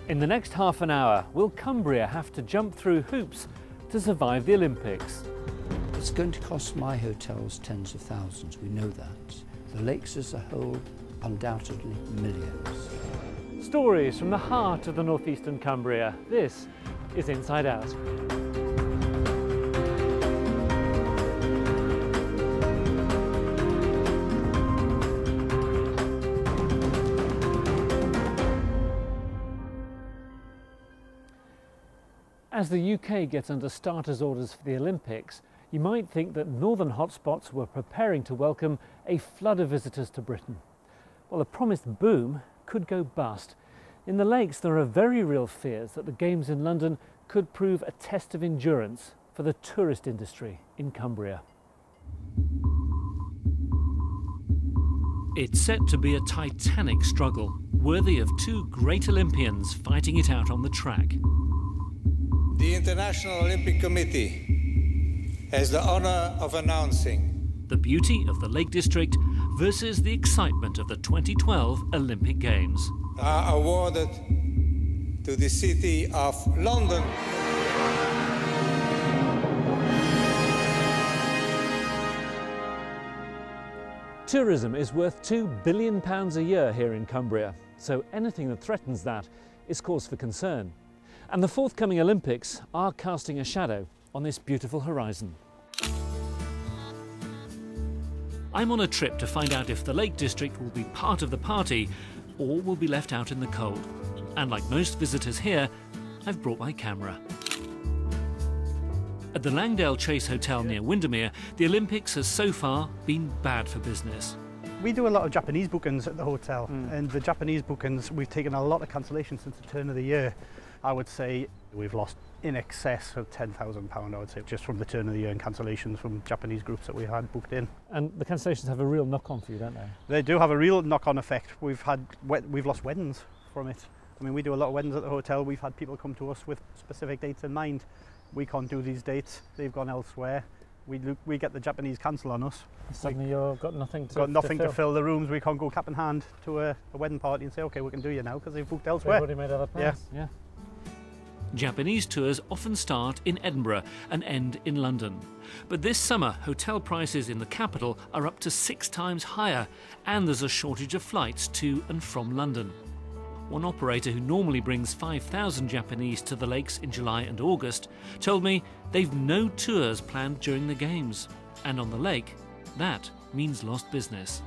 In the next half an hour, will Cumbria have to jump through hoops to survive the Olympics? It's going to cost my hotels tens of thousands, we know that. The lakes as a whole, undoubtedly millions. Stories from the heart of the northeastern Cumbria. This is Inside Out. As the UK gets under starters orders for the Olympics, you might think that northern hotspots were preparing to welcome a flood of visitors to Britain. Well, the promised boom could go bust. In the lakes, there are very real fears that the Games in London could prove a test of endurance for the tourist industry in Cumbria. It's set to be a titanic struggle, worthy of two great Olympians fighting it out on the track. The International Olympic Committee has the honour of announcing the beauty of the Lake District versus the excitement of the 2012 Olympic Games. Are awarded to the City of London. Tourism is worth £2 billion a year here in Cumbria, so anything that threatens that is cause for concern. And the forthcoming Olympics are casting a shadow on this beautiful horizon. I'm on a trip to find out if the Lake District will be part of the party or will be left out in the cold. And like most visitors here, I've brought my camera. At the Langdale Chase Hotel near Windermere, the Olympics has so far been bad for business. We do a lot of Japanese bookings at the hotel, and the Japanese bookings, we've taken a lot of cancellations since the turn of the year. I would say we've lost in excess of £10,000, I would say, just from the turn of the year and cancellations from Japanese groups that we had booked in. And the cancellations have a real knock-on for you, don't they? They do have a real knock-on effect. We've lost weddings from it. I mean, we do a lot of weddings at the hotel. We've had people come to us with specific dates in mind. We can't do these dates. They've gone elsewhere. We get the Japanese cancel on us. Suddenly you've got nothing to fill the rooms. We can't go cap in hand to a wedding party and say, OK, we can do you now because they've booked elsewhere. They've already made other plans. Yeah. Japanese tours often start in Edinburgh and end in London. But this summer, hotel prices in the capital are up to 6 times higher, and there's a shortage of flights to and from London. One operator who normally brings 5,000 Japanese to the lakes in July and August told me they've no tours planned during the Games. And on the lake, that means lost business.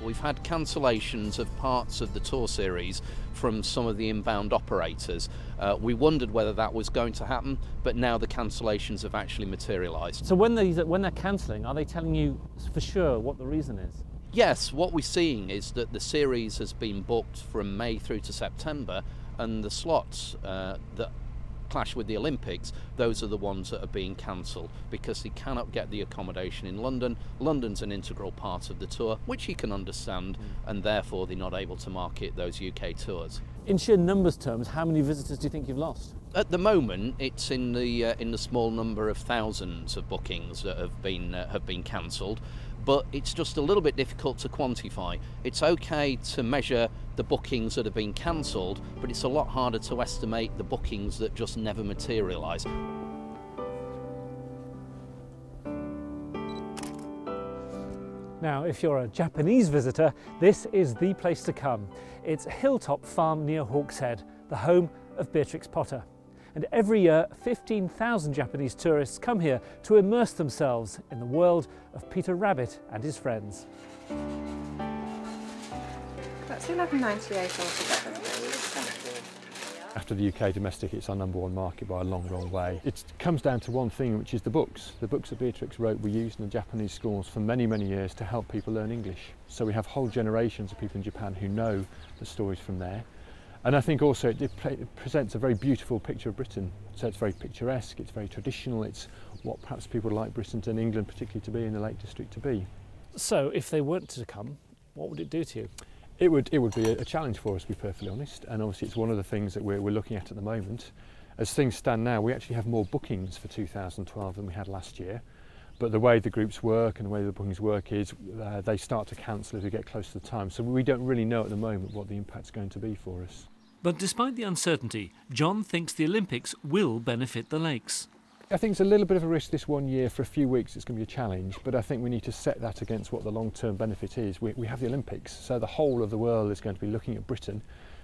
We've had cancellations of parts of the tour series from some of the inbound operators. We wondered whether that was going to happen, but now the cancellations have actually materialised. So when they're cancelling, are they telling you for sure what the reason is? Yes, what we're seeing is that the series has been booked from May through to September, and the slots that clash with the Olympics, those are the ones that are being cancelled because they cannot get the accommodation in London. London's an integral part of the tour, which you can understand, and therefore they're not able to market those UK tours. In sheer numbers terms, how many visitors do you think you've lost? At the moment, it's in the small number of thousands of bookings that have been cancelled. But it's just a little bit difficult to quantify. It's okay to measure the bookings that have been cancelled, but it's a lot harder to estimate the bookings that just never materialise. Now, if you're a Japanese visitor, this is the place to come. It's Hilltop Farm near Hawkshead, the home of Beatrix Potter. And every year, 15,000 Japanese tourists come here to immerse themselves in the world of Peter Rabbit and his friends. That's £11.98 altogether. After the UK domestic, it's our #1 market by a long, long way. It comes down to one thing, which is the books. The books that Beatrix wrote were used in the Japanese schools for many, many years to help people learn English. So we have whole generations of people in Japan who know the stories from there. And I think also it presents a very beautiful picture of Britain. So it's very picturesque, it's very traditional, it's what perhaps people like Britain and England particularly to be, in the Lake District to be. So if they weren't to come, what would it do to you? It would be a challenge for us, to be perfectly honest, and obviously it's one of the things that we're looking at the moment. As things stand now, we actually have more bookings for 2012 than we had last year. But the way the groups work and the way the bookings work is they start to cancel as we get close to the time. So we don't really know at the moment what the impact's going to be for us. But despite the uncertainty, John thinks the Olympics will benefit the lakes. I think it's a little bit of a risk this one year. For a few weeks it's going to be a challenge, but I think we need to set that against what the long-term benefit is. We have the Olympics, so the whole of the world is going to be looking at Britain,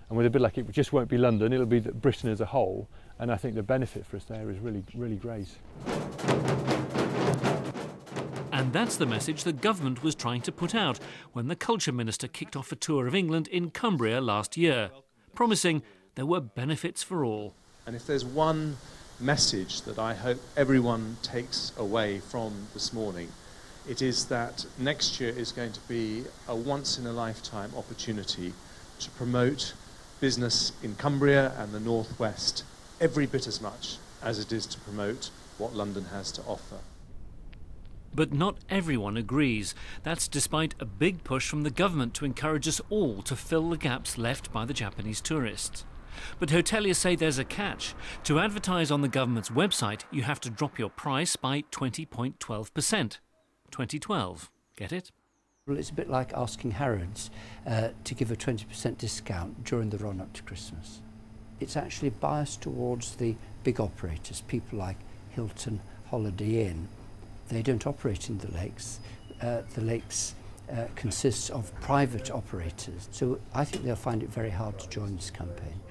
and with a bit like it just won't be London, it'll be Britain as a whole, and I think the benefit for us there is really, really great. And that's the message the government was trying to put out when the Culture Minister kicked off a tour of England in Cumbria last year, promising there were benefits for all. And if there's one message that I hope everyone takes away from this morning, it is that next year is going to be a once-in-a-lifetime opportunity to promote business in Cumbria and the North West every bit as much as it is to promote what London has to offer. But not everyone agrees. That's despite a big push from the government to encourage us all to fill the gaps left by the Japanese tourists. But hoteliers say there's a catch. To advertise on the government's website, you have to drop your price by 20.12%. 2012. Get it? Well, it's a bit like asking Harrods to give a 20% discount during the run-up to Christmas. It's actually biased towards the big operators, people like Hilton, Holiday Inn. They don't operate in the lakes. The lakes consists of private operators, so I think they'll find it very hard to join this campaign.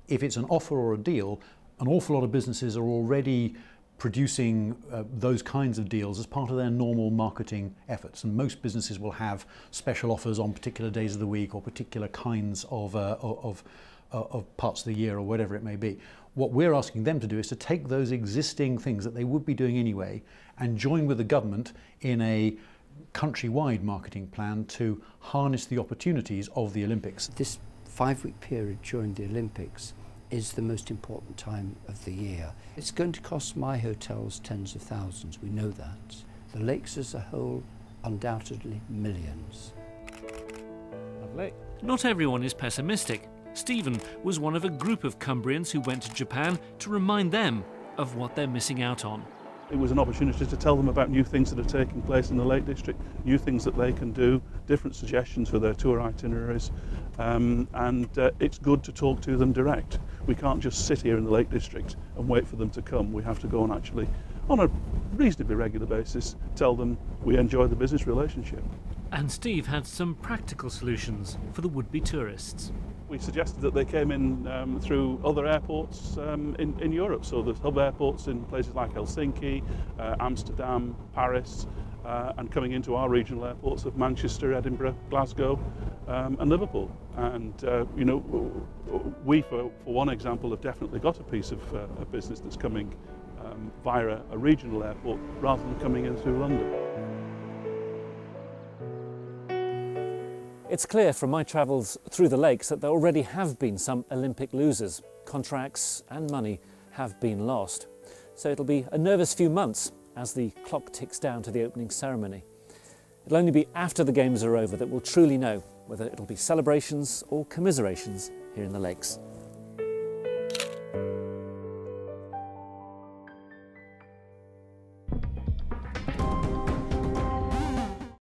If it's an offer or a deal, an awful lot of businesses are already producing those kinds of deals as part of their normal marketing efforts, and most businesses will have special offers on particular days of the week or particular kinds of parts of the year or whatever it may be. What we're asking them to do is to take those existing things that they would be doing anyway and join with the government in a countrywide marketing plan to harness the opportunities of the Olympics. This 5-week period during the Olympics is the most important time of the year. It's going to cost my hotels tens of thousands, we know that. The lakes as a whole, undoubtedly millions. Lovely. Not everyone is pessimistic. Stephen was one of a group of Cumbrians who went to Japan to remind them of what they're missing out on. It was an opportunity to tell them about new things that are taking place in the Lake District, new things that they can do, different suggestions for their tour itineraries, and it's good to talk to them direct. We can't just sit here in the Lake District and wait for them to come. We have to go and actually, on a reasonably regular basis, tell them we enjoy the business relationship. And Steve had some practical solutions for the would-be tourists. We suggested that they came in through other airports in Europe, so there's hub airports in places like Helsinki, Amsterdam, Paris, and coming into our regional airports of Manchester, Edinburgh, Glasgow, and Liverpool. And you know, we, for one example, have definitely got a piece of a business that's coming via a regional airport rather than coming in through London. It's clear from my travels through the lakes that there already have been some Olympic losers. Contracts and money have been lost. So it'll be a nervous few months as the clock ticks down to the opening ceremony. It'll only be after the Games are over that we'll truly know whether it'll be celebrations or commiserations here in the lakes.